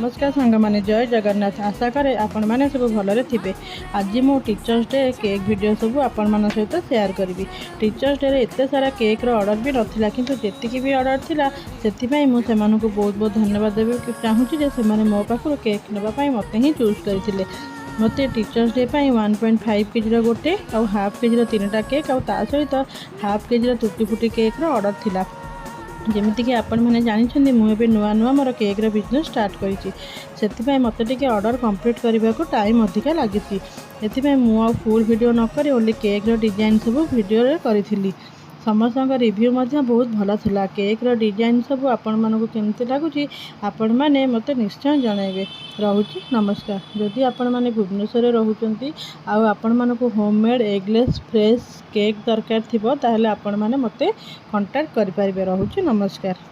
नमस्कार सांग मैंने जय जगन्नाथ। आशा करे आपण मैंने सब भलरे थे। आज मो टीचर्स डे केक वीडियो सब आपण मान सहित शेयर करी। टीचर्स डे एत सारा केक ऑर्डर भी नाला किंतु जी भी ऑर्डर थिला से मुझे बहुत बहुत धन्यवाद देवी चाहूँगी से मो पाखु केक नापी मत ही चूज करते। मत टीचर्स डे 1.5 केजी गोटे और हाफ केजी 3टा केक और ता सहित हाफ केजी तुटी फुटी केक ऑर्डर थिला। जमीक आपण मैंने जानते मुझे नुआ नुआ मोर केक्र बिजनेस स्टार्ट करी मत टे ऑर्डर कंप्लीट करने को टाइम अधिका लगी। मुझे फुल वीडियो नक ओनली केक्र डिजाइन सब वीडियो करी। समस्त रिव्यू बहुत भल था। केक्र डिजाइन सब आपण मानक केमती लगुच आपण मैंने मत निश्चय जनइबे। रोचे नमस्कार। जदि आपण मैंने भुवनेश्वर रोचंती आउ आपण मानक होममेड एगलेस फ्रेश केक दरकार थी ताहले आपण मैंने मत कांटेक्ट करें। रोचे नमस्कार।